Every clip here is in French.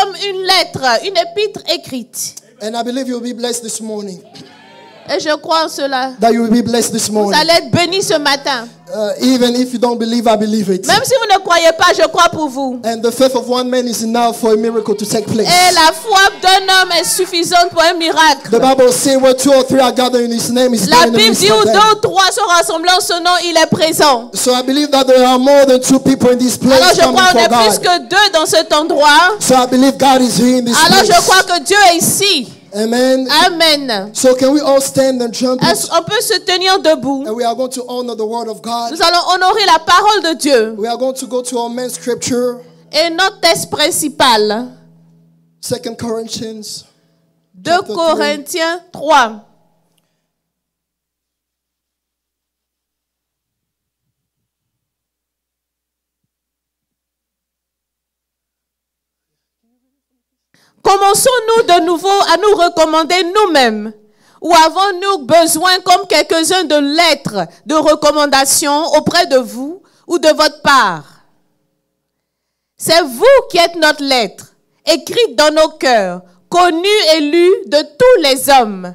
comme une lettre, une épître écrite. And I believe you'll be blessed this morning. Et je crois en cela. That you will be blessed this Vous morning. allez être bénis ce matin. Even if you don't believe, I believe it. Même si vous ne croyez pas, je crois pour vous. And the faith of one man is enough for a miracle to take place. Et la foi d'un homme est suffisante pour un miracle. The Bible says where 2 or 3 are gathered in His name, is La there in the Bible midst dit où of them. 2 ou 3 sont rassemblés en son nom, il est présent. So I believe that there are more than 2 people in this place Alors je coming crois qu'on for est plus God. que 2 dans cet endroit. So I believe God is here in this Alors je place. crois que Dieu est ici. Amen. Amen. So can we all stand and jump? On peut se tenir debout. And we are going to honor the word of God. Nous allons honorer la parole de Dieu. We are going to go to our main scripture, Et notre texte principal, 2 Corinthians 2 Chapter 3. Corinthiens 3. Commençons-nous de nouveau à nous recommander nous-mêmes? Ou avons-nous besoin, comme quelques-uns, de lettres de recommandation auprès de vous ou de votre part? C'est vous qui êtes notre lettre, écrite dans nos cœurs, connue et lue de tous les hommes.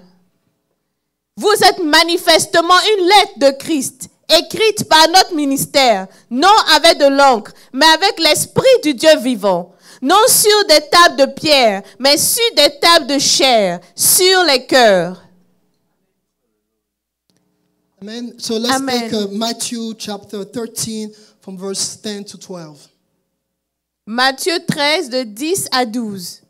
Vous êtes manifestement une lettre de Christ, écrite par notre ministère, non avec de l'encre, mais avec l'Esprit du Dieu vivant. Non sur des tables de pierre, mais sur des tables de chair, sur les cœurs. Amen. So let's Amen. take Matthew chapter 13 from verse 10 to 12. Matthieu 13, de 10 à 12.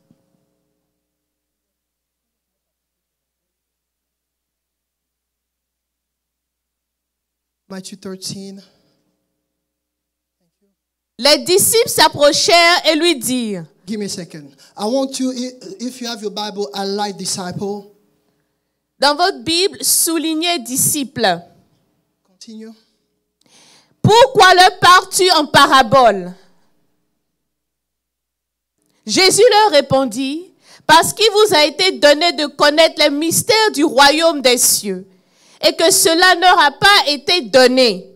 Matthew 13. Les disciples s'approchèrent et lui dirent, Give me a second. I want you, if you have your Bible, I like disciple. dans votre Bible, soulignez disciples. Continue. Pourquoi leur parles-tu en parabole? Jésus leur répondit, parce qu'il vous a été donné de connaître les mystères du royaume des cieux, et que cela n'aura pas été donné.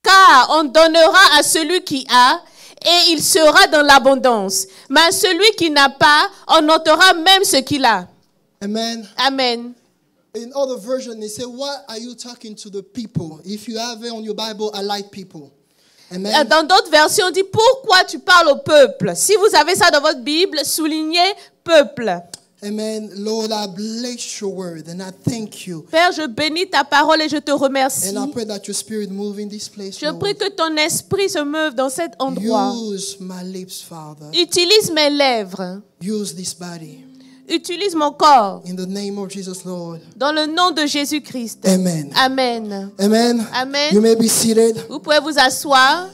Car on donnera à celui qui a, et il sera dans l'abondance. Mais à celui qui n'a pas, on ôtera même ce qu'il a. Amen. Amen. In other version, they say, what are you talking to the people? If you have it on your Bible, I like people. Amen. Dans d'autres versions, on dit pourquoi tu parles au peuple. Si vous avez ça dans votre Bible, soulignez peuple. Amen. Lord, I bless your word and I thank you. Père, je bénis ta parole et je te remercie. And I pray that your spirit move in this place. Je Lord. prie que ton esprit se meuve dans cet endroit. Use my lips, Father. Utilise mes lèvres. Use this body. Utilise mon corps. In the name of Jesus, Lord. Dans le nom de Jésus-Christ. Amen. Amen. Amen. Amen. You may be seated. Vous pouvez vous asseoir.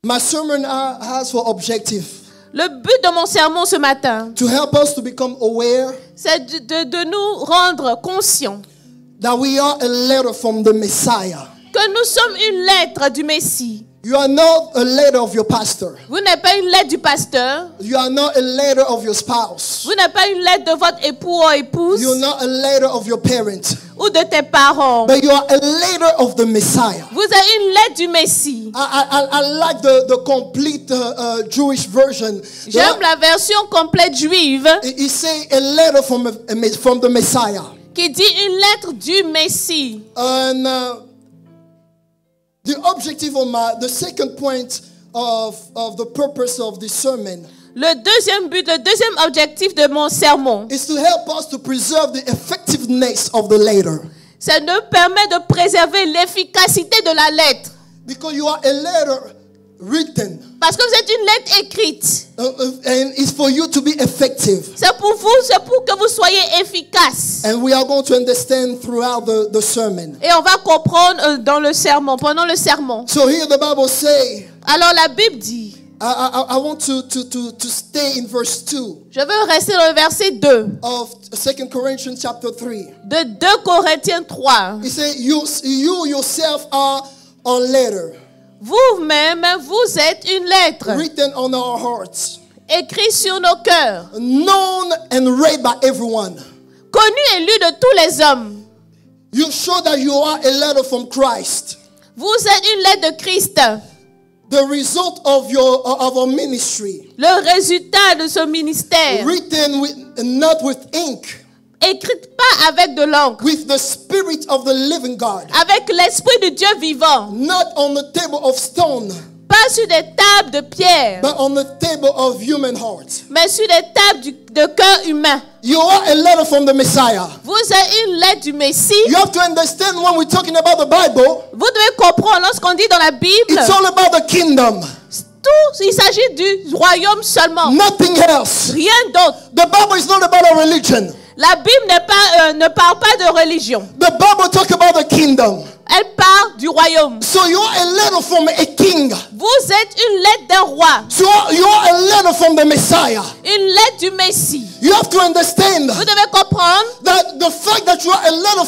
My sermon has for objective Le but de mon sermon ce matin, to help us to become aware c'est de nous rendre conscients that we are a letter from the Messiah. que nous sommes une lettre du Messie. You are not a letter of your pastor. Vous n'êtes pas une lettre du pasteur. You are not a letter of your spouse. Vous n'êtes pas une lettre de votre époux ou épouse You are not a letter of your parent. ou de tes parents. But you are a letter of the Messiah. Vous êtes une lettre du Messie. I like the complete Jewish version. J'aime la version complète juive It say a letter from the Messiah. qui dit une lettre du Messie. And the objective of the second point of the purpose of this sermon Le deuxième objectif de mon sermon, is to help us to preserve the effectiveness of the letter. c'est de permettre de préserver l'efficacité de la lettre. Because you are a letter written. Parce que vous êtes une lettre écrite. And it's for you to be effective. C'est pour vous, c'est pour que vous soyez efficace. And we are going to understand throughout the sermon. Et on va comprendre dans le sermon, pendant le sermon. So here the Bible says, Alors la Bible dit, I want to stay in verse 2 je veux rester dans le verset 2 of 2 Corinthians chapter 3. de 2 Corinthiens 3. It says, you yourself are a letter Vous-même, vous êtes une lettre written on our hearts, écrite sur nos cœurs, known and read by everyone. connue et lue de tous les hommes. You show that you are a letter from Christ. Vous êtes une lettre de Christ. The result of our ministry, le résultat de ce ministère, written not with ink, écrite pas avec de l'encre, with the Spirit of the living God, avec l'esprit de Dieu vivant, not on the table of stone, pas sur des tables de pierre, but on the table of human hearts. mais sur des tables de cœur humain. You are a letter from the Messiah. Vous êtes une lettre du Messie. You have to understand when we're talking about the Bible, Vous devez comprendre lorsqu'on dit dans la Bible, it's all about the kingdom, tout, il s'agit du royaume seulement, nothing else. rien d'autre. The Bible is not about a religion. La Bible ne parle pas de religion. The Bible talks about the kingdom. Elle parle du royaume. So you are a letter from a king. Vous êtes une lettre d'un roi, So you are a letter from the Messiah. une lettre du Messie. You have to understand Vous devez comprendre that the fact that you are a letter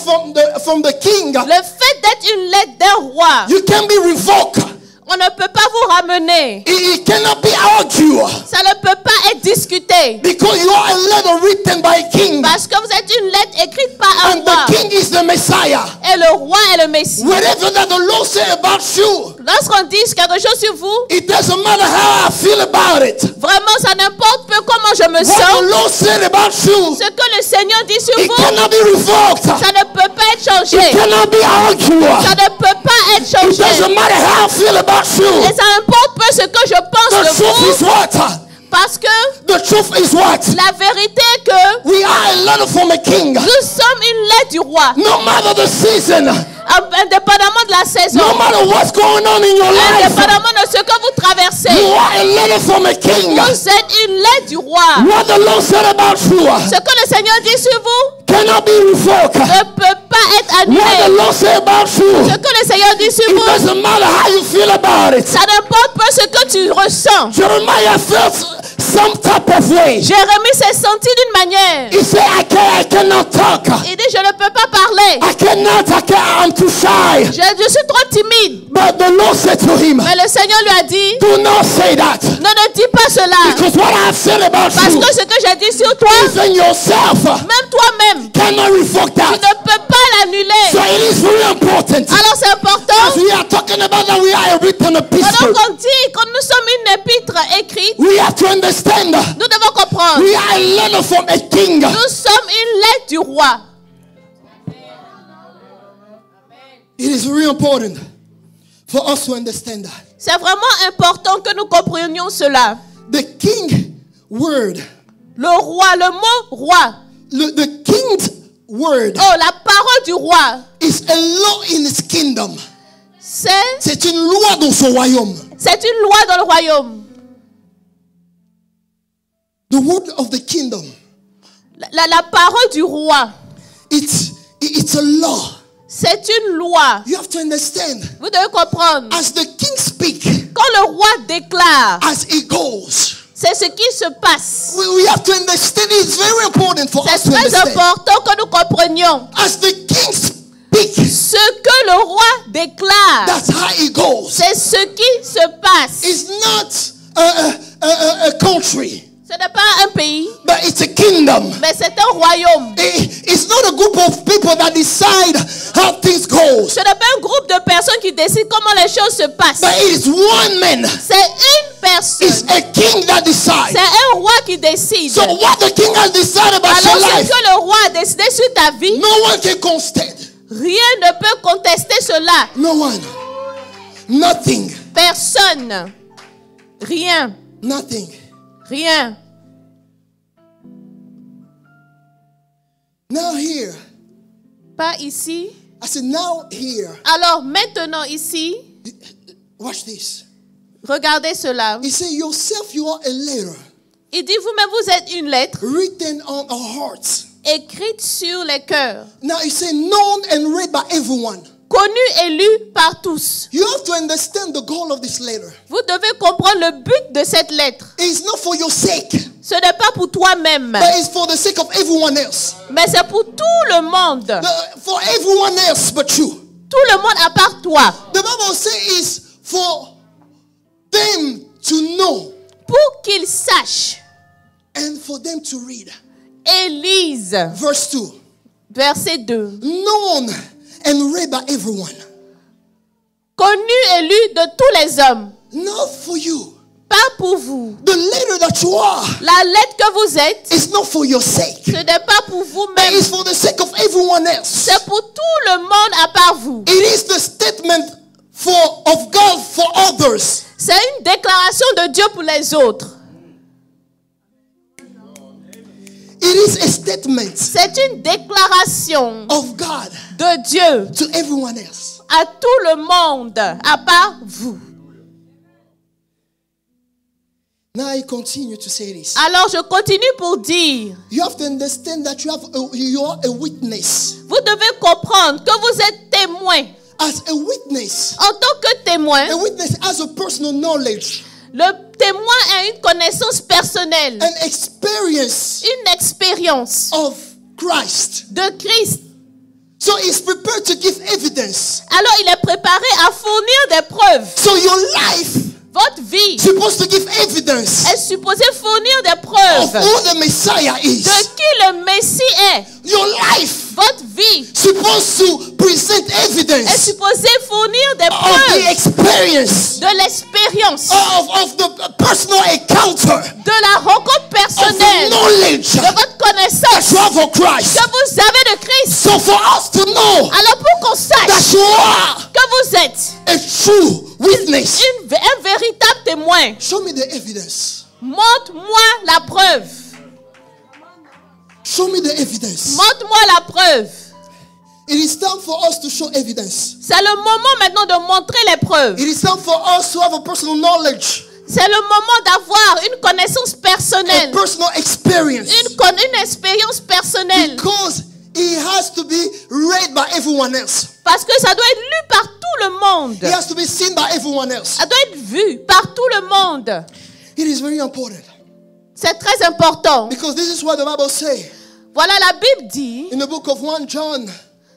from the king, le fait d'être une lettre d'un roi. you can be revoked. On ne peut pas vous ramener. It cannot be argued Ça ne peut pas être discuté. because you are a letter written by a king, Parce que vous êtes une lettre écrite par un and roi. the king is the Messiah. Et le roi est le Messie. Whatever that the Lord say about you, Lorsqu'on dit quelque chose sur vous, it doesn't matter how I feel about it. vraiment, ça n'importe peu comment je me What the sens. Lord said about you, Ce que le Seigneur dit sur it vous, cannot be revoked. ça ne peut pas être It changé. cannot be argued. Ça ne peut pas être It changé. doesn't matter how I feel about Et you. ça n'importe peu ce que je pense The de truth is vous. what? Parce que The truth is what? la vérité est que We are a letter from a king. nous sommes une lettre du roi. No matter the season, Indépendamment de la saison. no matter what's going on in your life, Indépendamment de ce que vous traversez. you are a letter from a king. Vous êtes une lettre du roi. What the Lord said about you Ce que le Seigneur dit sur vous cannot be revoked. ne peut pas être What the annulé. Lord said about you, Ce que le Seigneur dit sur it vous, doesn't matter how you feel about it. ça n'importe pas ce que tu ressens. Jeremiah felt some type of way. Jérémie s'est senti d'une manière. He said, I cannot talk. Il dit, je ne peux pas parler. I'm too shy. Je suis trop timide. But the Lord said to him, Mais le Seigneur lui a dit, do not say that. ne dis pas cela. Because what I have said about Parce you, que ce que j'ai dit sur toi, even yourself même toi-même, cannot revoke tu that. ne peux pas l'annuler. So it is very important. Alors c'est important, As we are talking about that, we are a written pendant epistle. qu'on dit que nous sommes une épître écrite, We have to understand. nous devons comprendre. We are a letter from a king. Nous sommes une lettre du roi. It is very important for us to understand that. C'est vraiment important que nous comprenions cela. The king word, Le roi, le mot roi. the king's word Oh, la parole du roi. is a law in his kingdom. C'est une loi dans son royaume. une loi dans le royaume. The word of the kingdom. La parole du roi. It's a law. C'est une loi. You have to understand. Vous devez comprendre. As the king speaks, Quand le roi déclare, as he goes, c'est ce qui se passe. we have to understand. It's very important for us C'est to très understand. important que nous comprenions. As the king speaks, Ce que le roi déclare, that's how it goes. c'est ce qui se passe. It's not a country, Ce n'est pas un pays, but it's a kingdom. mais c'est un royaume. It's not a group of people that decide how things go, Ce n'est pas un groupe de personnes qui décident comment les choses se passent. but it is one man. C'est une personne. It's a king that decides. C'est un roi qui décide. So what the king has decided about Alors your ce life, que le roi a décidé sur ta vie, no one can contest. rien ne peut contester cela. No one. Nothing. Personne. Rien. Nothing. Rien. Now here, Pas ici. I said now here, Alors maintenant ici, watch this. regardez cela. He said yourself you are a letter Il dit vous-même vous êtes une lettre written on our hearts. écrite sur les cœurs, Now he said known and read by everyone. connue et lue par tous. You have to understand the goal of this letter. Vous devez comprendre le but de cette lettre. It's not for your sake, Ce n'est pas pour toi-même, but it's for the sake of everyone else. mais c'est pour tout le monde. For everyone else but you. Tout le monde à part toi. The Bible says is for them to know Pour qu'ils sachent and for them to read. et lisent. Verse 2. Verset 2. Known and read by everyone. Connu et lu de tous les hommes. Not for you. Pas pour vous. The leader that you are La lettre que vous êtes, is not for your sake. ce n'est pas pour But vous-même. it's for the sake of everyone else. C'est pour tout le monde à part vous. It is the statement of God for others. C'est une déclaration de Dieu pour les autres. It is a statement C'est une déclaration of God de Dieu to everyone else. à tout le monde à part vous. Now I continue to say this. Alors je continue pour dire, You have to understand that you are a witness. vous devez comprendre que vous êtes témoin. As a witness, En tant que témoin, a witness has a personal knowledge, le témoin a une connaissance personnelle, an experience une expérience of Christ. de Christ. So he's prepared to give evidence. Alors il est préparé à fournir des preuves. So your life Votre vie is supposed to give evidence est supposée fournir des of preuves who the Messiah is. de qui le Messie est. Your life Votre vie is supposed to present est evidence supposée fournir des of the preuves experience de l'expérience, of the personal encounter, de la rencontre of the personnelle, knowledge de votre that connaissance you have of Christ. que vous avez de Christ. So for us to know Alors pour qu'on sache that you are que vous êtes a true witness, un véritable témoin, show me the evidence. montre-moi la preuve. Show me the evidence. Montre-moi la preuve. It is time for us to show evidence. C'est le moment maintenant de montrer les preuves. It is time for us to have a personal knowledge, C'est le moment d'avoir une connaissance a personnelle, personal experience. une expérience personnelle. Because it has to be read by everyone else. Parce que ça doit être lu par tout le monde. It has to be seen by everyone else. Ça doit être vu par tout le monde. It is very important. C'est très important. Because this is what the Bible says Voilà, la Bible dit in the book of 1 John,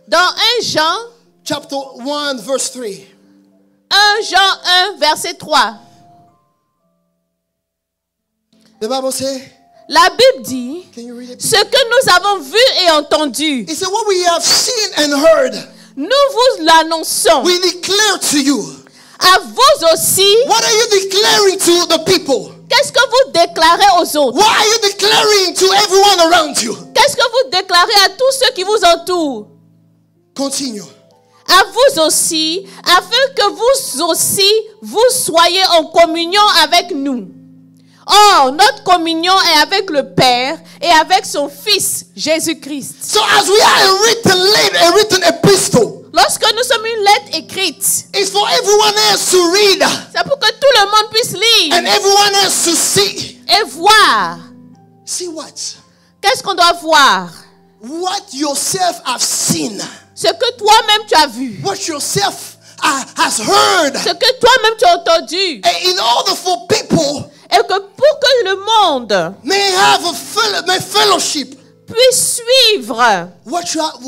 dans 1 Jean, chapter 1, verse 3. 1 Jean 1, verset 3. The Bible says, La Bible dit, can you read it? ce que nous avons vu et entendu, It said, what we have seen and heard, nous vous l'annonçons. we declare to you. À vous aussi, What are you declaring to the people? qu'est-ce que vous déclarez aux autres? What are you declaring to everyone around you? Qu'est-ce que vous déclarez à tous ceux qui vous entourent? Continue. À vous aussi, afin que vous aussi, vous soyez en communion avec nous. Or, notre communion est avec le Père et avec son Fils, Jésus-Christ. So as we are a written epistle, Lorsque nous sommes une lettre écrite, it's for everyone else to read c'est pour que tout le monde puisse lire and everyone else to see. et voir. See what? Qu'est-ce qu'on doit voir? What yourself have seen. Ce que toi-même tu as vu. What yourself has heard. Ce que toi-même tu as entendu. And in order for people Et que pour que le monde may have may fellowship, puisse suivre what you have,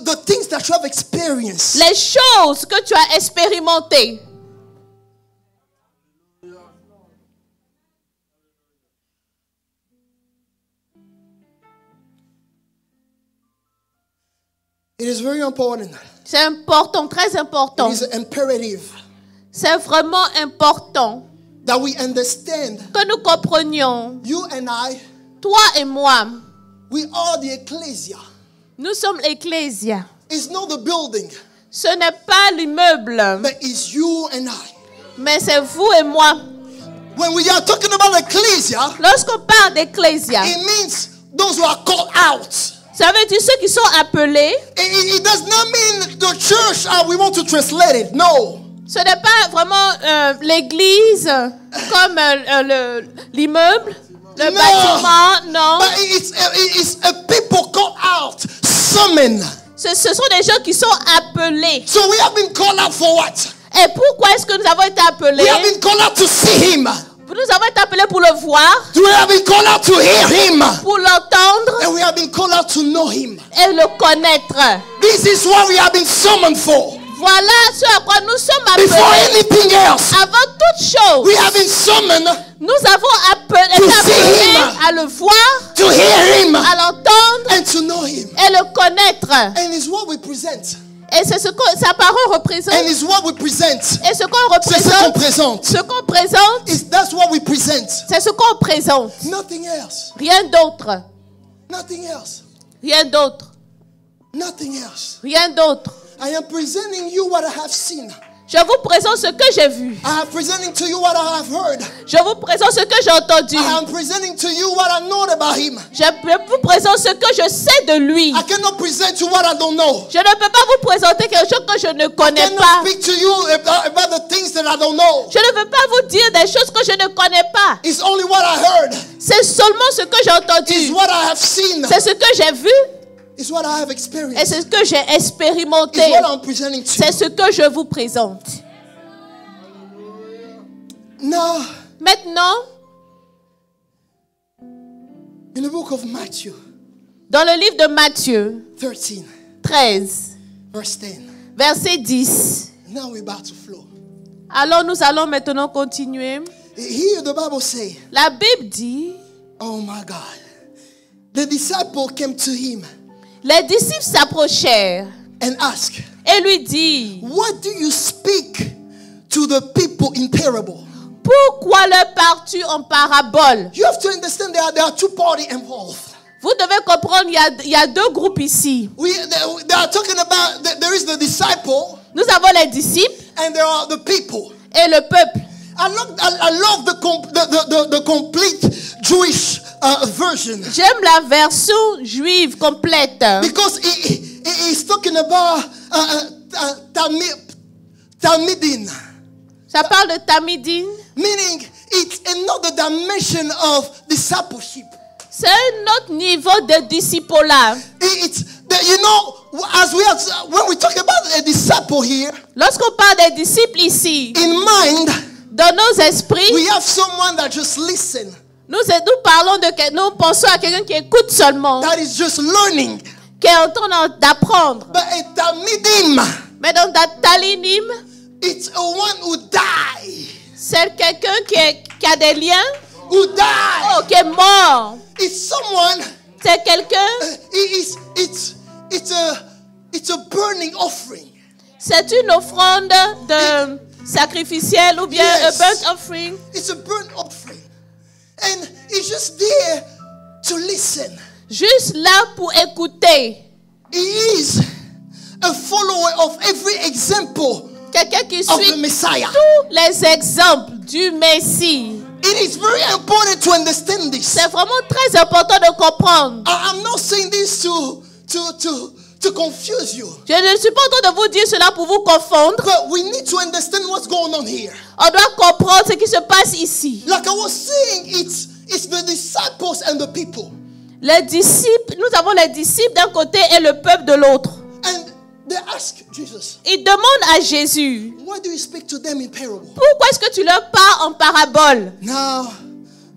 the things that you have experienced. les choses que tu as expérimentées. It is very important. C'est important, très important. It is imperative C'est vraiment important that we understand, que nous comprenions, you and I, toi et moi, we are the ecclesia. nous sommes l'Ecclésia. It's not the building, Ce n'est pas l'immeuble, but it's you and I. mais c'est vous et moi. When we are talking about ecclesia, Lorsqu'on parle d'Ecclésia, it means those who are called out. ça veut dire ceux qui sont appelés. It does not mean the church, we want to translate it. No. Ce n'est pas vraiment l'église comme l'immeuble, le bâtiment, non. But it's a people called out, summoned. Ce sont des gens qui sont appelés. So we have been called out for what? Et pourquoi est-ce que nous avons été appelés? We have been called out to see him. Nous avons été appelés pour le voir, We have been called out to hear him. pour l'entendre And we have been called out to know him. et le connaître. This is what we have been summoned for. Voilà ce à quoi nous sommes Before appelés. anything else, Avant toute chose, we have been summoned nous avons été To see appelés him. à le voir, to hear him à l'entendre and to know him. et le connaître. And it's what we present. Et c'est ce que sa parole représente. And it's what we present. Et ce qu'on C'est ce qu'on représente. présente. Ce qu'on présente, That's what we present. c'est ce qu'on présente. Nothing else. Rien d'autre. Nothing else. Rien d'autre. Nothing else. Rien d'autre. I am presenting you what I have seen. Je vous présente ce que j'ai vu. I am presenting to you what I have heard. Je vous présente ce que j'ai entendu. I am presenting to you what I know about him. Je vous présente ce que je sais de lui. I cannot present you what I don't know. Je ne peux pas vous présenter quelque chose que je ne I connais cannot pas. speak to you about the things that I don't know. Je ne veux pas vous dire des choses que je ne connais pas. It's only what I heard. C'est seulement ce que j'ai It's entendu. what I have seen. C'est ce que j'ai vu It's what I have et experienced. c'est ce que j'ai expérimenté. It's what I'm presenting to C'est you. ce que je vous présente. Now, Maintenant, in the book of Matthew dans le livre de Matthieu 13, 13, verse 10. verset 10. Now we're about to flow. Alors nous allons maintenant continuer. Here the Bible says, La Bible dit, oh my God. The disciple came to him les disciples s'approchèrent and asked, et lui dirent, what do you speak to the people in parable? pourquoi leur parles-tu en parabole? You have to understand there are two parties involved. Vous devez comprendre, il y a deux groupes ici. They are talking about, there is the disciple Nous avons les disciples and there are the people. et le peuple. I love the complete Jewish version. J'aime la version juive complète. Because it is talking about Talmidin. Ça parle de Tamidine. Meaning it's another dimension of discipleship. C'est un autre niveau de disciple-là. You know, when we talk about a disciple here, Lorsqu'on parle des disciples ici, in mind, dans nos esprits, we have someone that just listen, nous pensons à quelqu'un qui écoute seulement, that is just learning. qui est en train d'apprendre. But a Talmidim, Mais dans ta talinim, it's a one who die. c'est quelqu'un qui a des liens, Who die. qui est mort. It's someone. C'est quelqu'un, It's a burning offering. c'est une offrande de sacrificielle ou bien Yes. a burnt offering. It's a burnt offering, and it's just there to listen. Juste là pour écouter. He is a follower of every example Quelqu'un qui of the suit Messiah. tous les exemples du Messie. It is very important to understand this. C'est vraiment très important de comprendre. I'm not saying this to confuse you, Je ne suis pas en train de vous dire cela pour vous confondre. but we need to understand what's going on here. On doit comprendre ce qui se passe ici. Like I was saying, it's the disciples and the people. Les disciples, nous avons les disciples d'un côté et le peuple de l'autre. And they ask Jesus, Ils demandent à Jésus, why do you speak to them in parable? pourquoi est-ce que tu leur parles en parabole? Now,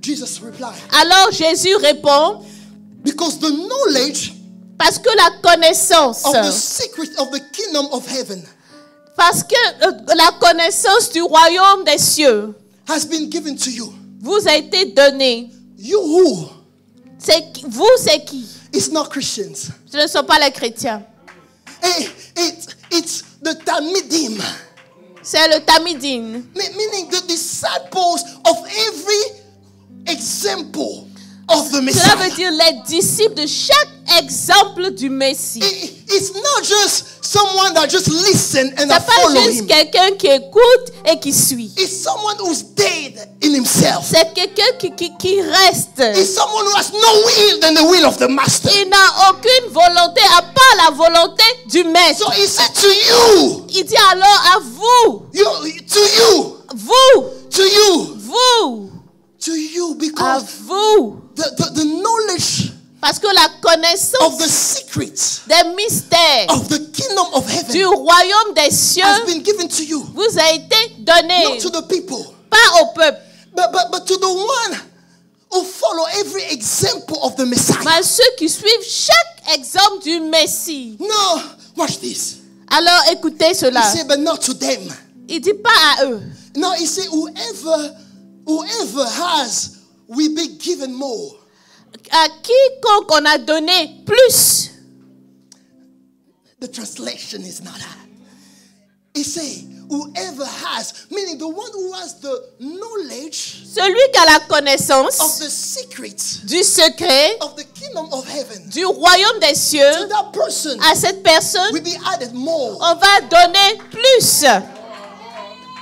Jesus replied, Alors Jésus répond, because the knowledge parce que la connaissance, of the secret of the kingdom of heaven parce que la connaissance du royaume des cieux has been given to you. vous a été donnée. You who Vous, c'est qui? is not Christians. Ce ne sont pas les chrétiens. It's the Talmidim, C'est le Tamidine. meaning the disciples of every example of the Cela Messiah. veut dire les disciples de chaque exemple du Messie. It's not just someone that just listen and C'est pas follow juste him. quelqu'un qui écoute et qui suit. It's someone who's dead in himself. C'est quelqu'un qui reste. It's someone who has no will than the will of the master. Il n'a aucune volonté à part la volonté du maître. So he said to you, Il dit alors à vous, à because vous, the knowledge parce que la of connaissance the secrets des mystères of the kingdom of du heaven royaume des cieux has been given to you, vous a été donné, not to the people, pas au peuple, but to the one who follow every example of the Messiah. mais à ceux qui suivent chaque exemple du Messie. No, watch this. Alors écoutez He cela. said, but not to them. Il dit pas à eux. No, he said, whoever has will be given more. À quiconque on a donné plus. The translation is not that. It says, whoever has, meaning the one who has the knowledge Celui qui a la connaissance of the secret du secret of the kingdom of heaven, du royaume des to cieux, that person à cette personne, will be added more. on va donner plus.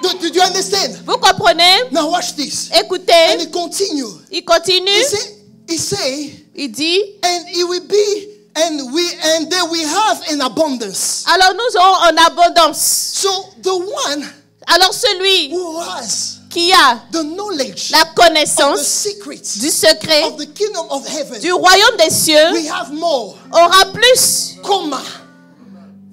Do you understand? Vous comprenez? Now watch this. Écoutez, And it continue. il continue, He say, il dit, and it will be, and then we have in abundance. alors nous aurons en abondance. So the one Alors celui who has qui a the knowledge la of the connaissance secrets du secret of the kingdom of heaven, du royaume des cieux we have more, aura plus, comma,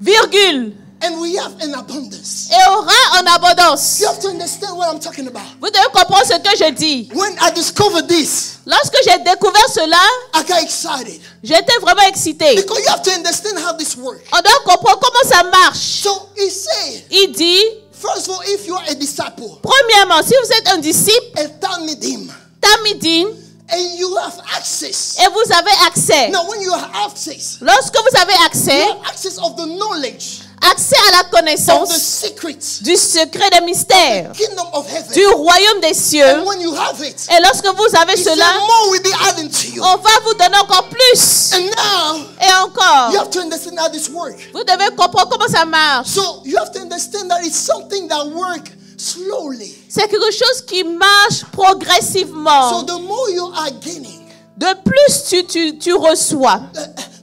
virgule, and we have in abundance. et aura en abondance. You have to understand what I'm talking about. Vous devez comprendre ce que je dis. When I discovered this, Lorsque j'ai découvert cela, I got excited j'étais vraiment excitée. because you have to understand how this works. On doit comprendre comment ça marche. So he said, Il dit, first of all, if you are a disciple, premièrement, si vous êtes un disciple, a talmidim, Tamidim, and you have access. et vous avez accès. Now, when you have access, Lorsque vous avez you accès, have access of the knowledge accès à la of the connaissance secrets, du secret des mystères, kingdom of heaven. du royaume des cieux. And when you have it, Et lorsque vous avez he said cela, more will be added to you. on va vous donner encore plus. And now, Et encore, you have to understand how this works. vous devez comprendre comment ça marche. So, you have to understand that it's something that works slowly. C'est quelque chose qui marche So, progressivement. the more you are gaining, De plus tu reçois,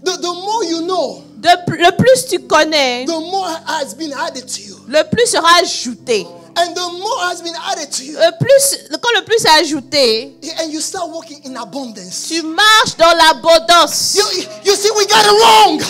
the more you know, le plus tu connais, the more has been added to you. le plus sera ajouté. And the more has been added to you. Quand le plus est ajouté, And you start walking in abundance. tu marches dans l'abondance. You see, we got it wrong.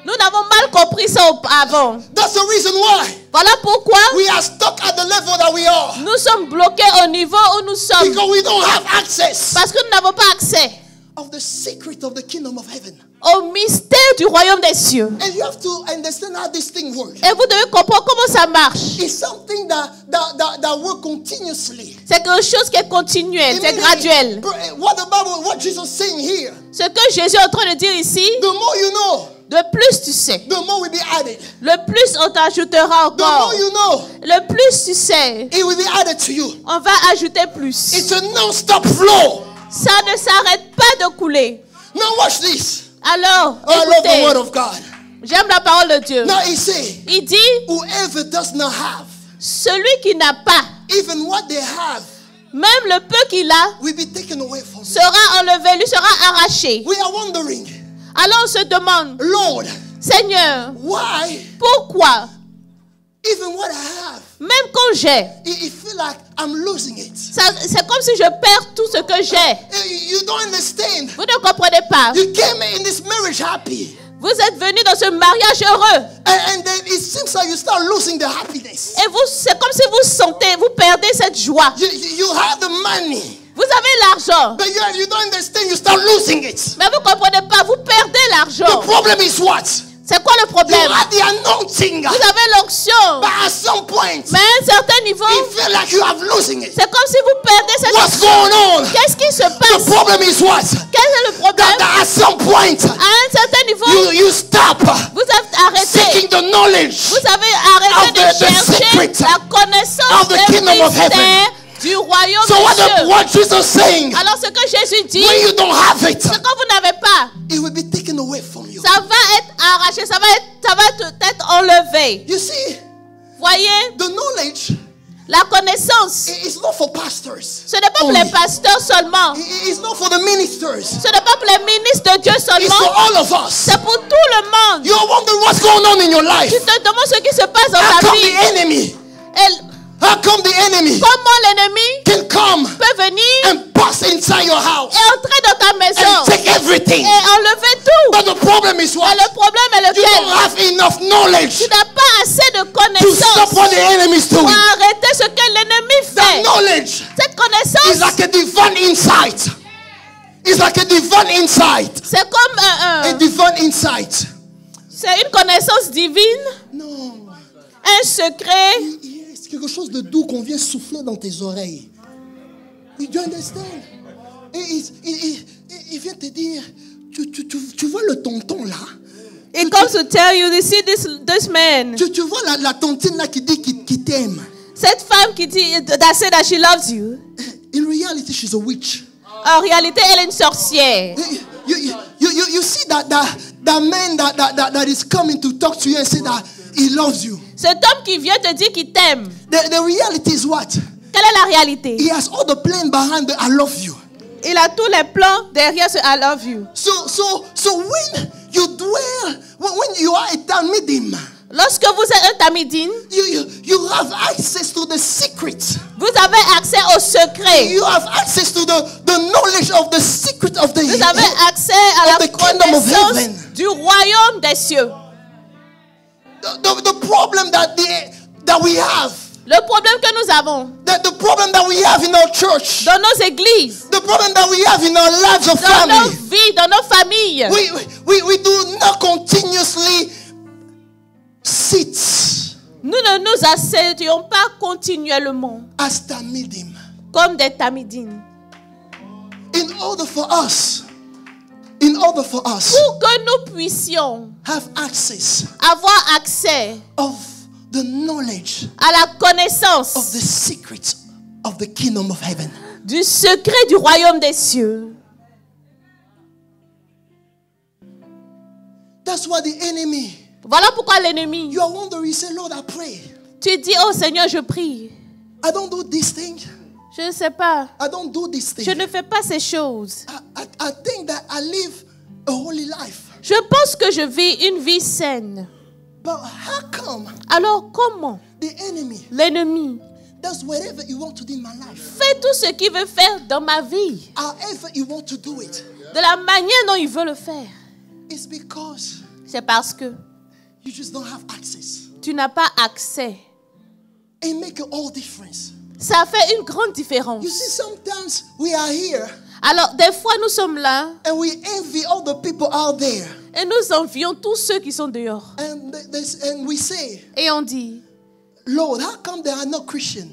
Nous n'avons mal compris ça avant. That's the reason why Voilà pourquoi we are stuck at the level that we are. nous sommes bloqués au niveau où nous sommes. Because we don't have access Parce que nous n'avons pas accès of the secret of the kingdom of heaven. au mystère du royaume des cieux. And you have to understand how this thing works. Et vous devez comprendre comment ça marche. It's something that works continuously. C'est quelque chose qui est continuel, c'est Meaning, graduel. what Jesus is saying here, Ce que Jésus est en train de dire ici, the more you know, le plus tu sais, the more will be added. le plus on t'ajoutera The more encore. you know, Le plus tu sais, it will be added to you. on va ajouter plus. It's a non-stop flow. Ça ne s'arrête pas de couler. Now watch this. Alors, I love the word écoutez, of God. j'aime la parole de Dieu. Now he say, Il dit, whoever does not have, celui qui n'a pas, even what they have, même le peu qu'il a, will be taken away from you. sera enlevé, lui sera arraché. We are wondering, Alors on se demande, Lord, Seigneur, why pourquoi, even what I have, même quand j'ai, it feel like I'm losing it. c'est comme si je perds tout ce que j'ai. You don't understand. Vous ne comprenez pas. You came in this marriage happy, Vous êtes venus dans ce mariage heureux. and then it seems like you start losing the happiness. Et vous, c'est comme si vous sentez, vous perdez cette joie. You have the money, Vous avez l'argent, but you don't understand. You start losing it. mais vous ne comprenez pas, vous perdez The l'argent. problem is what? C'est quoi le You problème? have the anointing, Vous avez l'onction, but at some point, mais à un certain niveau, it feel like you have losing it. c'est comme si vous perdez cette What's onction. going on? Qu'est-ce qui se The passe? problem is what? Quel est le problème? That at some point, À un certain niveau, you stop vous avez seeking arrêté. the knowledge Vous avez arrêté of de the chercher secret la connaissance of the des kingdom of heaven. mystères du royaume So des cieux. what Jesus is saying, Alors ce que Jésus dit, when you don't have it, c'est quand vous n'avez pas, it will be taken away from you. ça va être arraché, ça va être enlevé. You see, Voyez, the knowledge la connaissance, is not for pastors. ce n'est pas pour only. les pasteurs seulement. It's not for the ministers. Ce n'est pas pour les ministres de Dieu It's for seulement. all of us. C'est pour tout le monde. You're wondering what's going on in your life. Tu te demandes ce qui se passe dans How ta come vie. the enemy? Et How come the enemy comment l'ennemi can come peut venir and bust inside your house et entrer dans ta and maison take everything? et enlever tout. But the problem is Et what? le problème est You don't lequel? have enough knowledge Tu n'as pas assez de to connaissances stop what the enemy is pour doing. arrêter ce que l'ennemi That fait. knowledge Cette is connaissance, like a divine insight. It's like a divine insight. c'est comme A divine insight. c'est une connaissance divine, No. un secret. C'est quelque chose de doux qu'on vient souffler dans tes oreilles. You understand? Il vient te dire, tu vois le tonton là, It comes to tell you, you see this man. Tu vois la tontine là qui dit qu'il t'aime. Cette femme qui dit, that said that she loves you. In reality, she's a witch. En réalité, elle est une sorcière. You see that man that is coming to talk to you and say that he loves you. Cet homme qui vient te dire qu'il t'aime. The reality is what? Quelle est la réalité? He has all the plan behind the I love you. Il a tous les plans derrière ce I love you. So when you dwell, when you are a Talmidim, lorsque vous êtes un Talmidim, you have access to the secret. Vous avez accès au secret. You have access to the knowledge of the secret of the Vous avez accès à la connaissance du royaume des cieux. The problem that we have. Le problème que nous avons. The problem that we have in our church. Dans nos églises. The problem that we have in our lives of family. Dans nos family. vies, dans nos familles. We do not continuously sit. Nous ne nous asseyons pas continuellement. As Talmidim. Comme des Talmidim. In order for us. Pour que nous puissions avoir accès of the knowledge à la connaissance of the secrets of the kingdom of heaven. Du secret du royaume des cieux. That's why the enemy. Voilà pourquoi l'ennemi. You are wondering, you say, Lord, I pray. Tu dis, oh Seigneur, je prie. I don't do this thing. Je ne sais pas. I don't do this thing. Je ne fais pas ces choses. I think that I live a holy life. Je pense que je vis une vie saine. But how come? Alors comment? The enemy. L'ennemi. Does whatever you want to do in my life. Fait tout ce qu'il veut faire dans ma vie. However you want to do it. De la manière dont il veut le faire. It's because. C'est parce que. You just don't have access. Tu n'as pas accès. It makes all difference. Ça fait une grande différence. You see, sometimes we are here. Alors, des fois, nous sommes là. And we envy all the people out there. Et nous envions tous ceux qui sont dehors. And we say, et on dit, Lord, how come they are not Christian?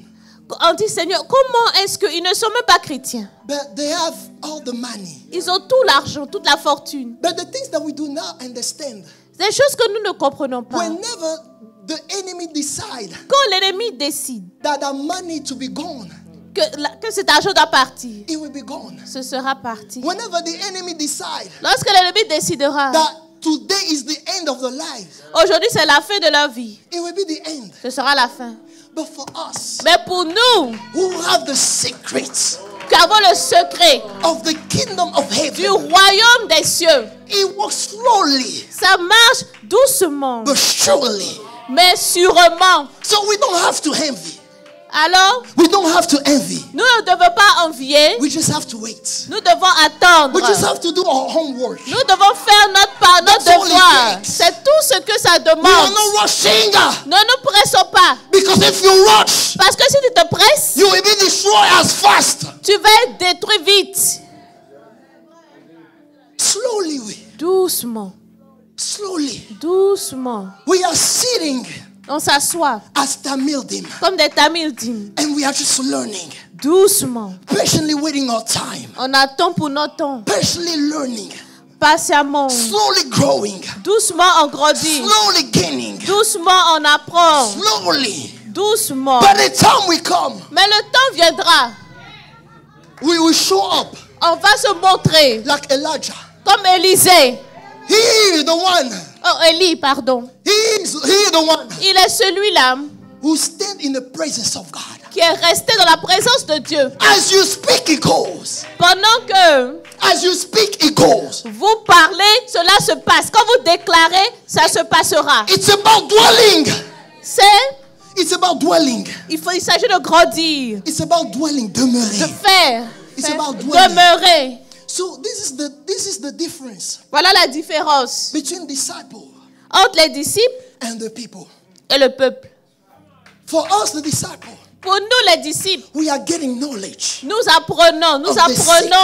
On dit, Seigneur, comment est-ce qu'ils ne sont même pas chrétiens? But they have all the money. Ils ont tout l'argent, toute la fortune. But the things that we do not understand. Des choses que nous ne comprenons pas. Whenever the enemy decide quand l'ennemi décide that the money to be gone, que cet argent doit partir, it will be gone. Ce sera parti. Whenever the enemy decide lorsque l'ennemi décidera that today is the end of the life, aujourd'hui c'est la fin de leur vie, it will be the end. Ce sera la fin. But for us, mais pour nous, who have the secrets, qui avons le secret of the kingdom of heaven, du royaume des cieux, it works slowly, ça marche doucement, but surely. Mais sûrement. So we don't have to envy. Alors, we don't have to envy. Nous ne devons pas envier. We just have to wait. Nous devons attendre. We just have to do our homework. Nous devons faire notre part, notre devoir. C'est tout ce que ça demande. We are not rushing. Ne nous pressons pas. Because if you rush, parce que si tu te presses, you will be destroyed as fast. Tu vas être détruit vite. Slowly, doucement. Slowly. Doucement. We are sitting. On s'assoit. As Talmidim. Comme des Talmidim. And we are just learning. Doucement. Patiently waiting our time. On attend pour notre temps. Patiently learning. Patiemment. Slowly growing. Doucement on grandit. Slowly gaining. Doucement on apprend. Slowly. Doucement. By the time we come. Mais le temps viendra. We will show up. On va se montrer. Like Elijah. Comme Élisée. He is the one. Oh, Élie, pardon. He is the one. Il est celui-là. Who stand in the presence of God. Qui est resté dans la présence de Dieu. As you speak, it goes. Pendant que. As you speak, it goes. Vous parlez, cela se passe. Quand vous déclarez, ça se passera. It's about dwelling. C'est. It's about dwelling. Il s'agit de grandir. It's about dwelling, demeurer. De faire. It's about dwelling. Demeurer. So this is the difference. Voilà la différence. Between disciples. Entre les disciples. And the people. Et le peuple. For us, the disciples. Pour nous les disciples, we are getting knowledge. Nous apprenons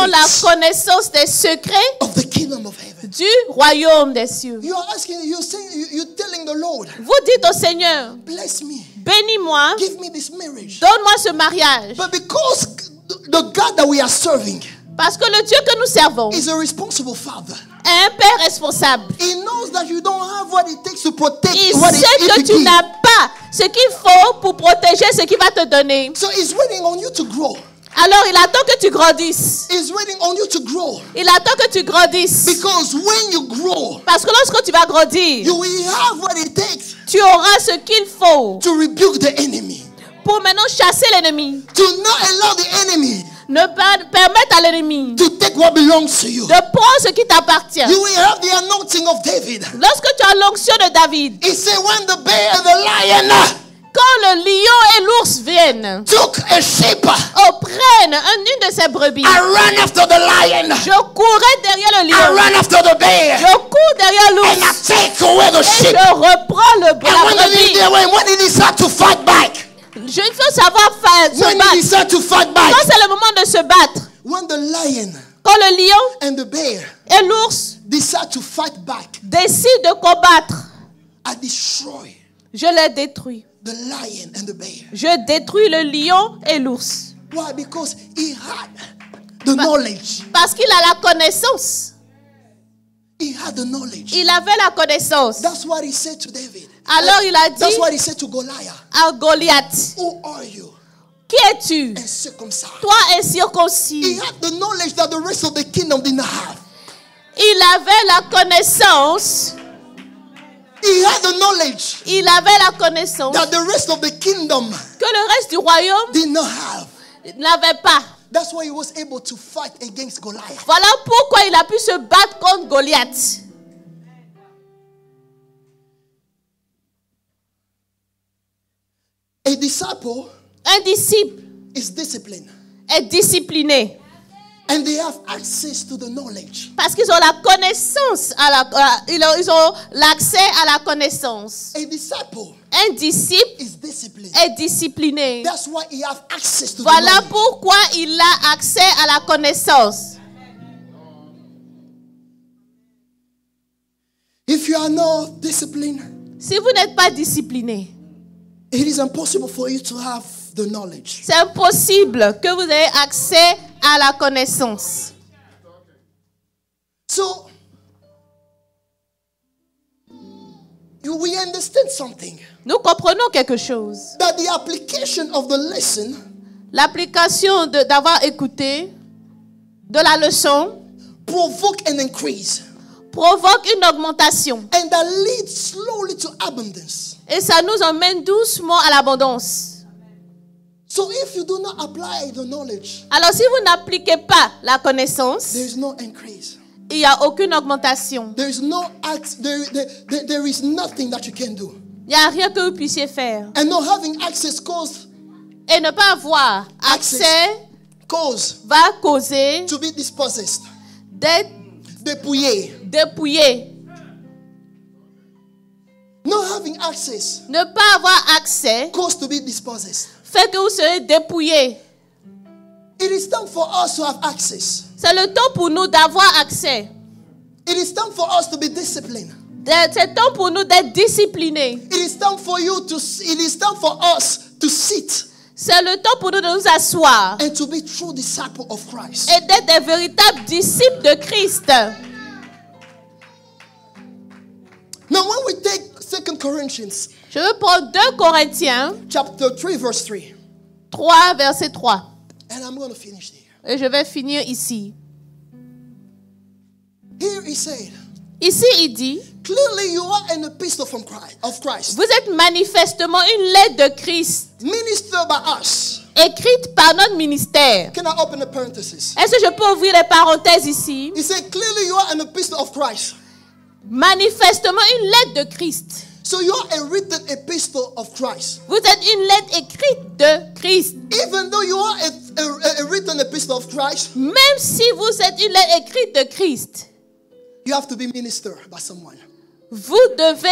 la connaissance des secrets of the kingdom of heaven. Du royaume des cieux. You are asking, you're telling the Lord. Vous dites au Seigneur, bless me. Bénis-moi. Give me this marriage. Donne-moi ce mariage. But because the God that we are serving, parce que le Dieu que nous servons, is a responsible father. Un père responsable. He knows that you don't have what it takes to protect Il what sait it que is tu n'as pas ce qu'il faut pour protéger ce qu'il va te donner. So he's waiting on you to grow. Alors il attend que tu grandisses. He's waiting on you to grow. Il attend que tu grandisses. Because when you grow, Parce que lorsque tu vas grandir, you will have what it takes tu auras ce qu'il faut to rebuke the enemy. pour maintenant chasser l'ennemi. To not allow the enemy Ne pas permettre à l'ennemi to take what belongs to you. de prendre ce qui t'appartient. You will have the anointing of David. Lorsque tu as l'onction de David, He said, when the bear and the lion quand le lion et l'ours viennent, took a sheep, prennent une de ses brebis, I ran after the lion. je courais derrière le I lion, ran after the bear. je cours derrière And I l'ours take away the et sheep. je reprends la And when did he start to fight back? Je faut savoir se When did he battre. start to fight back? Quand c'est le moment de se battre, When the lion quand le lion and the bear et l'ours decide to fight back, décident de combattre, I destroy je les détruis. the lion and the bear. Je détruis le lion et l'ours. Why? Because he had the knowledge. Parce qu'il a la connaissance. He had the knowledge. Il avait la connaissance. That's what he said to David. Alors il a That's dit what he said to Goliath. à Goliath, Who are you? qui es-tu? And circumcised. Toi He incirconcis. had the knowledge that the rest of the kingdom did not have. Il avait la connaissance. He had the knowledge Il avait la connaissance that the rest of the kingdom que le reste du royaume did not have. n'avait pas. That's why he was able to fight against Goliath. Voilà pourquoi il a pu se battre contre Goliath. A disciple Un disciple is disciplined. est discipliné And they have access to the knowledge. parce qu'ils ont la connaissance, ils ont l'accès à la connaissance. A disciple Un disciple is disciplined. est discipliné. That's why he has access to the Voilà knowledge. pourquoi il a accès à la connaissance. If you are not disciplined, Si vous n'êtes pas discipliné, it is impossible for you to have the knowledge. c'est impossible que vous ayez accès à la connaissance. So, we understand something. Nous comprenons quelque chose. That the application of the lesson L'application d'avoir écouté de la leçon provoke an increase. provoque une augmentation. And that leads slowly to abundance. Et ça nous emmène doucement à l'abondance. So if you do not apply the knowledge, Alors si vous n'appliquez pas la connaissance, there is no increase. il n'y a aucune augmentation. There is no there is nothing that you can do. Il n'y a rien que vous puissiez faire. And not having access Et ne pas avoir accès cause va causer to be dispossessed, d'être dépouillé. dépouillé. Not having access Ne pas avoir accès cause to be dispossessed. fait que vous serez dépouillé. It is time for us to have access. C'est le temps pour nous d'avoir accès. It is time for us to be disciplined. C'est temps pour nous d'être disciplinés. It is time for us to sit C'est le temps pour nous de nous asseoir and to be true disciple of Christ. et d'être des véritables disciples de Christ. Now when we take 2 Corinthians Je veux prendre 2 Corinthiens chapter 3 verse 3, 3, verset 3. and I'm going to finish here. Et je vais finir ici. Here he said, Ici, il dit, clearly you are an epistle from Christ, of Christ, vous êtes manifestement une lettre de Christ, ministered by us. écrite par notre ministère. Can I open a parenthesis? Est-ce que je peux ouvrir les parenthèses ici? He said, clearly you are an epistle of Christ. Manifestement une lettre de Christ. So you are a written epistle of Christ. Vous êtes une lettre écrite de Christ. Even though you are a written epistle of Christ, Même si vous êtes une lettre écrite de Christ, you have to be ministered by someone. vous devez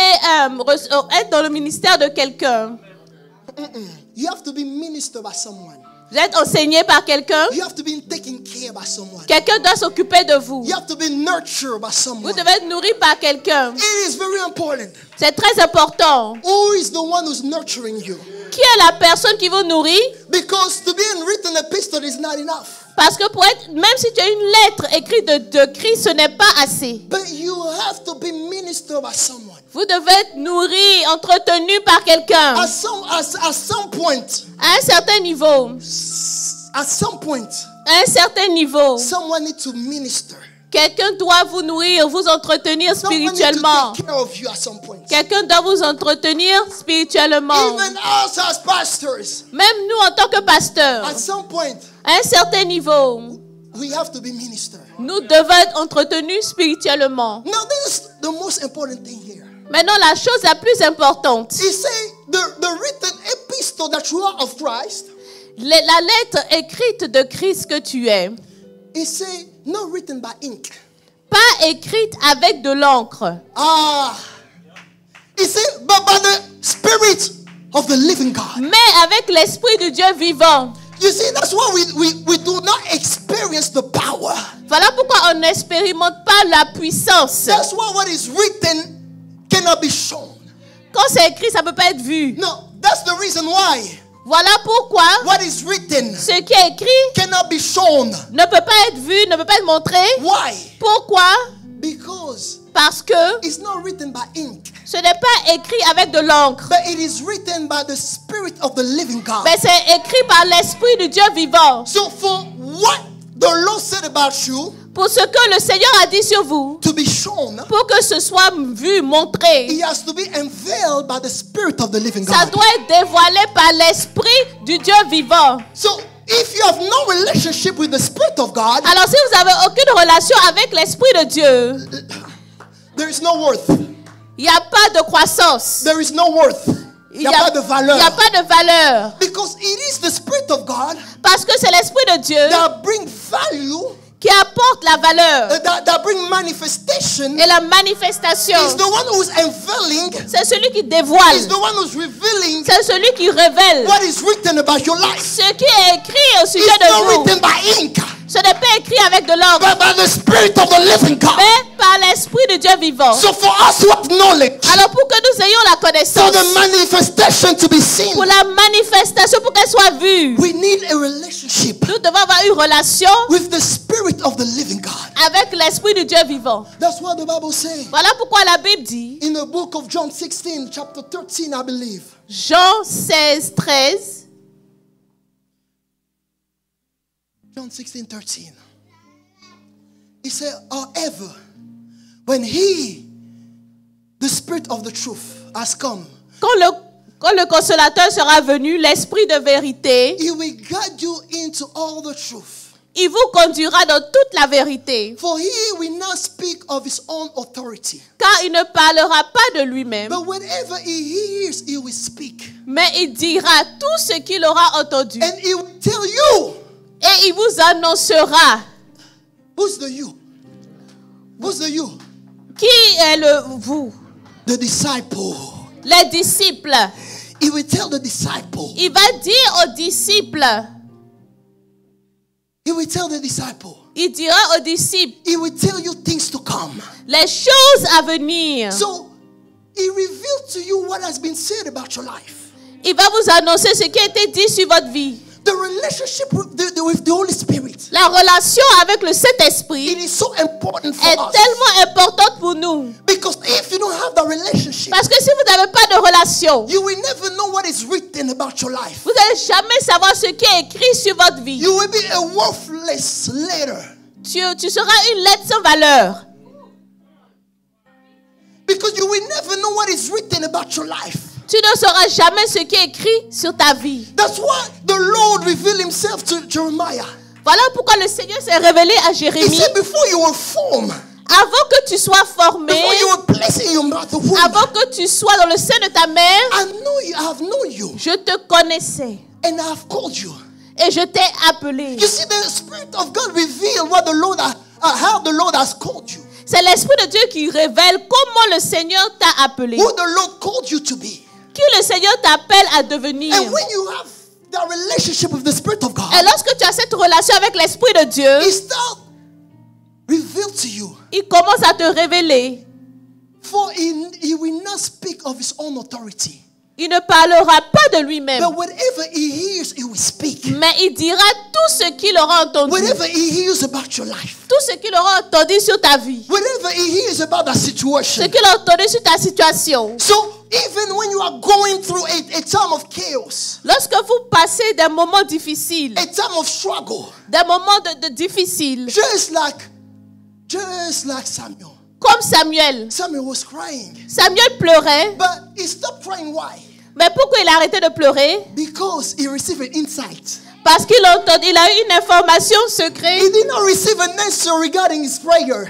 être dans le ministère de quelqu'un. You have to be ministered by someone. Vous êtes enseigné par quelqu'un. You have to be taken care by someone. Quelqu'un doit s'occuper de vous. You have to be nurtured by Vous someone. devez être nourri par quelqu'un. It is very important. C'est très important. Who is the one who's nurturing you? Qui est la personne qui vous nourrit? Because to be a written epistle is not enough. Parce que pour être, même si tu as une lettre écrite de Christ, ce n'est pas assez. But you have to be ministered by someone. Vous devez être nourri, entretenu par quelqu'un. At some point, À un certain niveau. at some point, À un certain niveau. someone needs to minister. Quelqu'un doit vous nourrir, vous entretenir Someone needs to spirituellement. take care of you at some point. Quelqu'un doit vous entretenir spirituellement. Even us as pastors, Même nous en tant que pasteurs. at some point, À un certain niveau, we have to be ministered. nous devons être entretenus spirituellement. Now, this is the most important thing here. Maintenant, la chose la plus importante, He say the written epistle that you are of Christ. la lettre écrite de Christ que tu es, He say not written by ink. pas écrite avec de l'encre, He say but by the Spirit of the living God. mais avec l'Esprit de Dieu vivant. You see, that's why we do not experience the power. Voilà pourquoi on n'expérimente pas la puissance. That's why what is written cannot be shown. Quand c'est écrit, ça ne peut pas être vu. No, that's the reason why Voilà pourquoi what is written ce qui est écrit cannot be shown. ne peut pas être vu, ne peut pas être montré. Why? Pourquoi? Because Parce que it's not written by ink, ce n'est pas écrit avec de l'encre, but it is written by the Spirit of the living God. mais c'est écrit par l'Esprit de Dieu vivant. So for what the Lord said about you Pour ce que le Seigneur a dit sur vous, to be shown, pour que ce soit vu, montré, it has to be unveiled by the Spirit of the living ça God. doit être dévoilé par l'Esprit du Dieu vivant. So if you have no relationship with the Spirit of God, Alors si vous n'avez aucune relation avec l'Esprit de Dieu, there is no worth. il n'y a pas de croissance. There is no worth. Il n'y a pas de Il valeur. n'y a pas de valeur. Because it is the Spirit of God Parce que c'est l'Esprit de Dieu that brings value, qui apporte la valeur that brings manifestation. et la manifestation. It's the one who's unveiling. C'est celui qui It's dévoile. the one who's revealing C'est celui qui révèle. what is written about your life. Ce qui est écrit au sujet It's de not vous, written by ink, ce n'est pas écrit avec de l'encre, but by the Spirit of the living God. mais par l'Esprit de Dieu vivant. So for us to have knowledge, Alors pour que nous ayons la for connaissance, the manifestation to be seen, pour la manifestation, pour qu'elle soit vue, we need a relationship nous devons avoir une relation with the Spirit of the living God. avec l'Esprit de Dieu vivant. That's what the Bible says. Voilà pourquoi la Bible dit, In the book of John 16, chapter 13, I believe. Jean 16, 13, John 16, 13. He said, however, when he, the Spirit of the truth, has come, quand le consolateur sera venu, l'Esprit de vérité, he will guide you into all the truth. il vous conduira dans toute la vérité. For he will not speak of his own authority, Car il ne parlera pas de lui-même, but whenever he hears, he will speak. mais il dira tout ce qu'il aura entendu. And he will tell you. Et il vous annoncera. Who's the you? Who's the you? Qui est le vous? The disciple. Les disciples. He will tell the disciple. Il va dire aux disciples. He will tell the disciple. Il dira aux disciples He will tell you things to come. les choses à venir. So, he revealed to you what has been said about your life. Il va vous annoncer ce qui a été dit sur votre vie. The relationship with the Holy Spirit. La relation avec le Saint-Esprit It is so important for est us. tellement importante pour nous. Because if you don't have that relationship, Parce que si vous n'avez pas de relation, you will never know what is written about your life. vous n'allez jamais savoir ce qui est écrit sur votre vie. You will be a worthless letter. Tu seras une lettre sans valeur. Because you will never know what is written about your life. Tu ne sauras jamais ce qui est écrit sur ta vie. That's why the Lord revealed himself to Jeremiah. Voilà pourquoi le Seigneur s'est révélé à He Jérémie. said, before you were formed, Avant que tu sois formé, before you were placed in your mother's womb, avant que tu sois dans le sein de ta mère, I have known you, je te connaissais and I have called you. et je t'ai appelé. You see, the Spirit of God revealed what the Lord, how the Lord has called you, C'est l'Esprit de Dieu qui révèle comment le Seigneur t'a appelé. who the Lord called you to be. Qui le Seigneur t'appelle à devenir. And when you have that relationship with the Spirit of God, Et lorsque tu as cette relation avec l'Esprit de Dieu, He starts revealed to you. il commence à te révéler. For he will not speak of his own authority. Il ne parlera pas de lui-même, but whatever he hears, he will speak. mais il dira tout ce qu'il aura entendu. Whatever he hears about your life, Tout ce qu'il aura entendu sur ta vie. whatever he hears about that Ce situation. qu'il a entendu sur ta situation. So even when you are going through a time of chaos, Lorsque vous passez des moments difficiles, a time of struggle, des moments de difficiles, just like Samuel. comme Samuel. Samuel was crying, Samuel pleurait, but he stopped crying. Why? mais pourquoi il a arrêté de pleurer? Because he received an insight. Parce qu'il a eu une information secrète. He did not receive an answer regarding his prayer,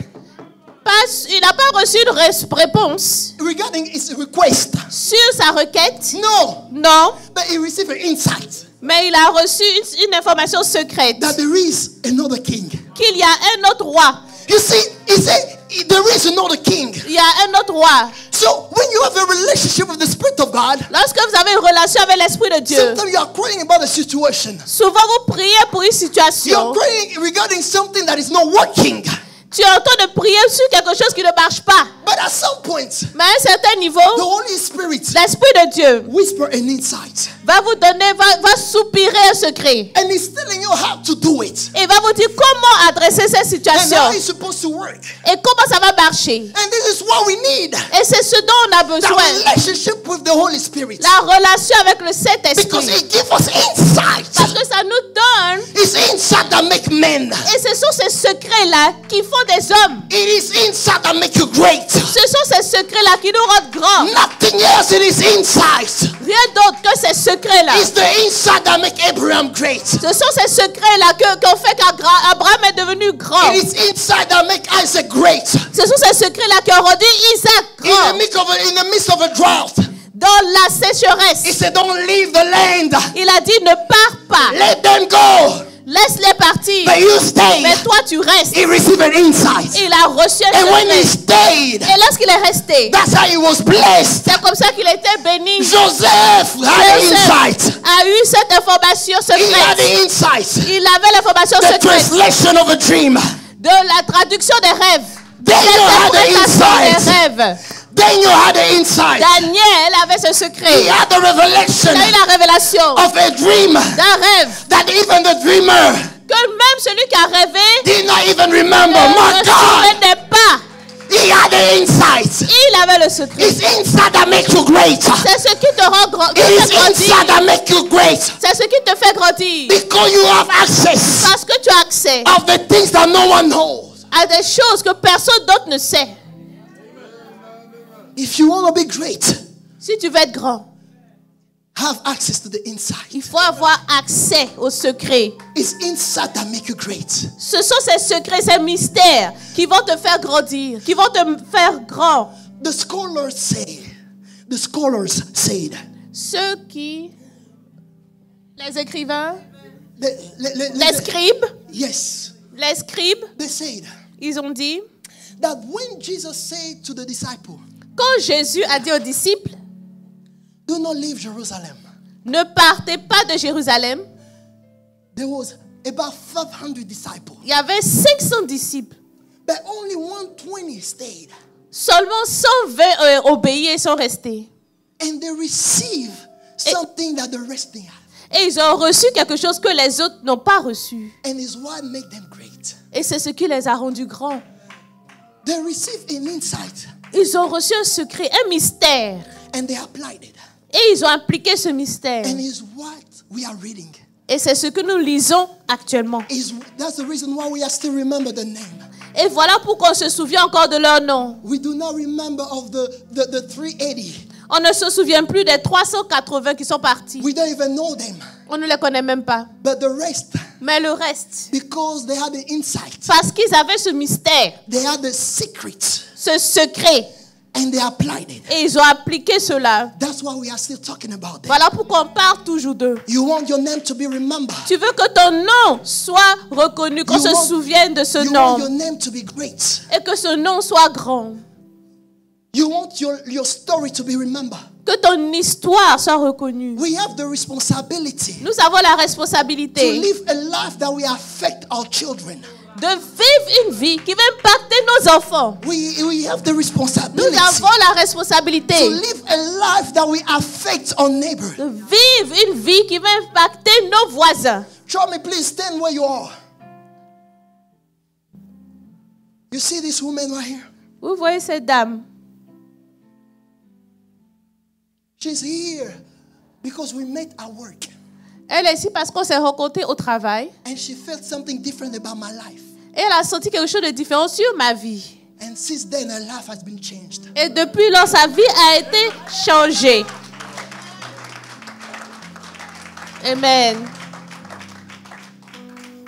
Il n'a pas reçu une réponse regarding his request. sur sa requête. No, Non, but he received an insight mais il a reçu une information secrète. that there is another king. Qu'il y a un autre roi. You see, he said there is another king. Il y a un autre roi. So when you have a relationship with the Spirit of God, Lorsque vous avez une relation avec l'Esprit de Dieu, sometimes you are praying about a situation. souvent vous priez pour une You are situation. praying regarding something that is not working. Tu es en train de prier sur quelque chose qui ne marche pas. But at some point, Mais à un certain niveau, the Holy Spirit l'Esprit de Dieu whisper an insight. va vous donner, va soupirer un secret. And he's telling you how to do it. Et va vous dire comment adresser cette And situation. how it's supposed to work. Et comment ça va marcher. And this is what we need. Et c'est ce dont on a That besoin. relationship with the Holy Spirit. La relation avec le Because Saint-Esprit. it gives us insight. Parce que ça nous donne, It's insight that make men. et ce sont ces secrets-là qui font des hommes. It is insight that make you great. Ce sont ces secrets-là qui nous rendent grands. Nothing else, it is insight. Rien d'autre que ces secrets-là. It's the insight that make Abraham great. Ce sont ces secrets-là qu'on fait qu'Abraham est devenu grand. It is insight that make Isaac great. Ce sont ces secrets-là qui ont rendu Isaac grand. In the midst of a drought, Dans la sécheresse, he said, don't leave the land. il a dit ne pars pas. Let them go. Laisse-les partir. But you stay. Mais toi tu restes. He received an insight. Il a reçu un And when he secret. stayed, Et lorsqu'il est resté, that's how he was blessed. c'est comme ça qu'il était béni. Joseph had an insight. Joseph a eu cette information He had secrète. the insight. Il avait l'information The secrète translation of a dream. de la traduction des rêves. Daniel had the L'interprétation des insight. rêves. Daniel had the insight. Daniel avait ce He secret. had the revelation Il a eu la révélation of a dream d'un rêve that even the dreamer que même celui qui a rêvé did not even remember. ne My se God, souvenait pas. he had the insight. Il avait le secret. It's insight that makes you great. C'est ce qui te rend grand, qui It te is fait grandir. insight that makes you great C'est ce qui te fait grandir. because you have access Parce que tu as accès of the things that no one knows. à des choses que personne d'autre ne sait. If you want to be great, Si tu veux être grand, have access to the insight. il faut avoir accès aux secrets. It's insight that make you great. Ce sont ces secrets, ces mystères qui vont te faire grandir, qui vont te faire grand. The scholars said, Ceux qui, les écrivains, the les scribes, yes, les scribes, they said ils ont dit, that when Jesus said to the disciple, quand Jésus a dit aux disciples, do not leave Jerusalem, ne partez pas de Jérusalem, there was about 500 disciples, il y avait 500 disciples. but only 120 stayed. Seulement 120 obéis et sont restés. And they receive something that the rest didn't have. Et ils ont reçu quelque chose que les autres n'ont pas reçu. And it's what made them great. Et c'est ce qui les a rendus grands. They received an insight Ils ont reçu un secret, un mystère. and they applied it. Et ils ont appliqué ce mystère. And it's what we are reading. Et c'est ce que nous lisons actuellement. That's the reason why we are still remember the name. Et voilà pourquoi on se souvient encore de leur nom. We do not remember of the 380. On ne se souvient plus des 380 qui sont partis. We don't even know them. On ne les connaît même pas. But the rest, Mais le reste, because they had the insight, parce qu'ils avaient ce mystère, they had the secret, ce secret, and they applied it. et ils ont appliqué cela. That's why we are still talking about them. Voilà pourquoi on parle toujours d'eux. You want your name to be remembered. Tu veux que ton nom soit reconnu, qu'on You se want- souvienne de ce You nom want your name to be great. et que ce nom soit grand. You want your story to be remembered. Que ton histoire soit reconnue. We have the responsibility Nous avons la to responsabilité live a life that will affect our children. de vivre une vie qui va impacter nos enfants. We have the Nous responsibility avons la responsabilité to live a life that will affect our neighbor. de vivre une vie qui va impacter nos voisins. Show me, please stand where you are. You see this woman right here? Vous voyez cette dame? She's here because we met at work. Elle est ici parce qu'on s'est rencontrés au travail. And she felt something different about my life. Et elle a senti quelque chose de différent sur ma vie. And since then, her life has been changed. Et depuis lors, sa vie a été changée. Amen.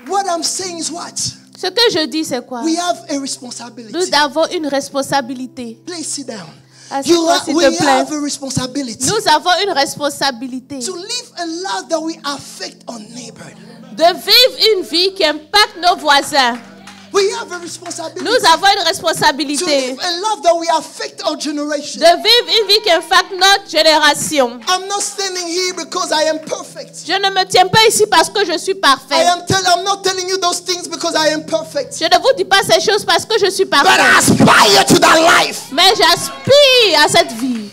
What I'm saying is what? Ce que je dis, c'est quoi? We have a responsibility. Nous avons une responsabilité. Please sit down. Assieds-toi, s'il We te plaît. have a responsibility Nous avons une responsabilité to live a life that will affect our neighbor. de vivre une vie qui impacte nos voisins. We have a responsibility Nous avons une to responsabilité live a life that will affect our generation. de vivre une vie qui impacte notre génération. I'm not standing here because I am perfect. Je ne me tiens pas ici parce que je suis parfait. I'm not telling you those things because I am perfect. Je ne vous dis pas ces choses parce que je suis But I parfait. aspire to that life. Mais j'aspire à cette vie.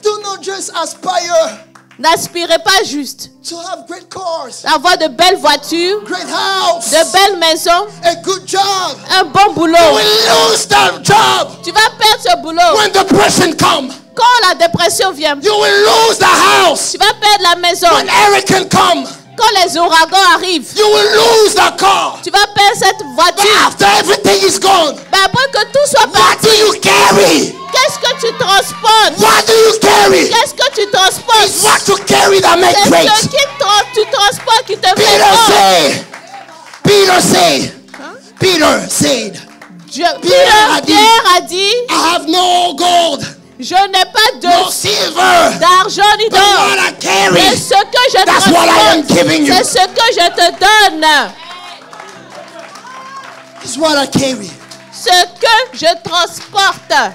Do not just aspire N'aspirez pas juste to have great cars, à avoir de belles voitures, great house, de belles maisons, a good job. un bon boulot. You will lose that job Tu vas perdre ce boulot. when depression comes. Quand la dépression vient, You will lose the house tu vas perdre la maison. when hurricane come. Quand les ouragans arrivent, You will lose the car. tu vas perdre cette But voiture. after everything is gone, Mais après que tout soit what parti, do you carry? qu'est-ce que tu transportes? What do you carry? Qu'est-ce que tu It's transportes? what you carry that makes C'est great. ce que tu transportes qui te fait Peter fort. said, Peter said, Pierre a dit, I have no gold, je n'ai pas no de silver, d'argent ni but d'or. what I Mais carry, ce que je that's what I am transporte, giving you. c'est ce que je te donne. is what I carry. Ce que je transporte,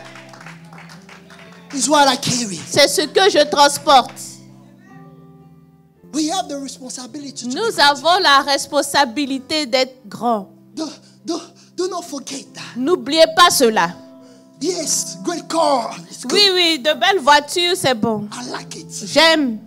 Is what I carry. c'est ce que je transporte. We have the responsibility to Nous avons la responsabilité d'être grands. do not forget that. N'oubliez pas cela. Yes, great car. It's good. Oui, oui, de belles voitures, c'est bon. I like it. J'aime.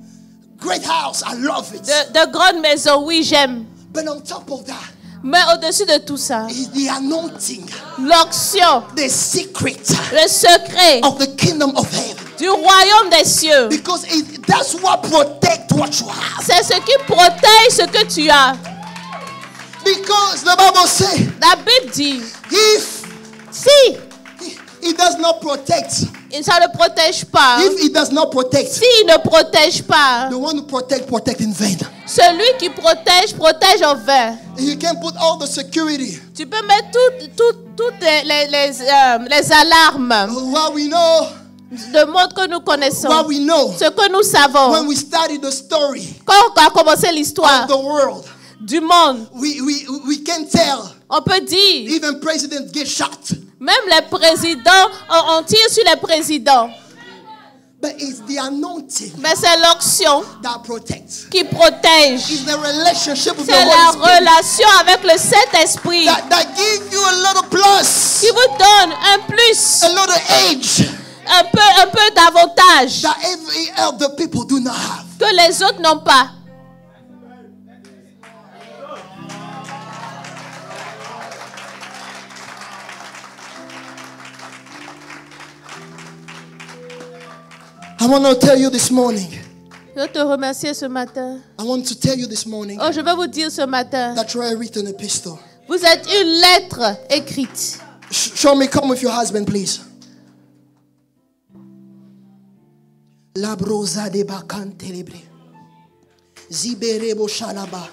Great house. I love it. De grandes maisons, oui, j'aime. But on top of that Mais au-dessus de tout ça, is the anointing, l'onction, the secret le secret of the kingdom of heaven. du royaume des cieux, Because that's what protects what you have. c'est ce qui protège ce que tu as. Because the Bible says, La Bible dit, if si it does not protect, ça ne protège pas, if it does not protect, s'il ne protège pas, the one who protect in vain. celui qui protège, protège en vain. You can put all the security. Tu peux mettre toutes les alarmes, What we know, le monde que nous connaissons, what we know, ce que nous savons. when we study the story Quand on a commencé l'histoire of the world, du monde, we can tell on peut dire, even presidents get shot. même les présidents, on tire sur les présidents. But it's the anointing Mais c'est l'onction that protects. qui protège. It's the relationship with the C'est la Holy Spirit relation avec le Saint-Esprit that gives you a little plus, qui vous donne un plus, a little age un peu d'avantage that every other people do not have. que les autres n'ont pas. I want to tell you this morning. Je veux te remercier ce matin. I want to tell you this morning Oh, je vais vous dire ce matin, that you are a written epistle. vous êtes une lettre écrite. Show me, come with your husband, please. La brosa de bacan terebre. Ziberebo shalaba.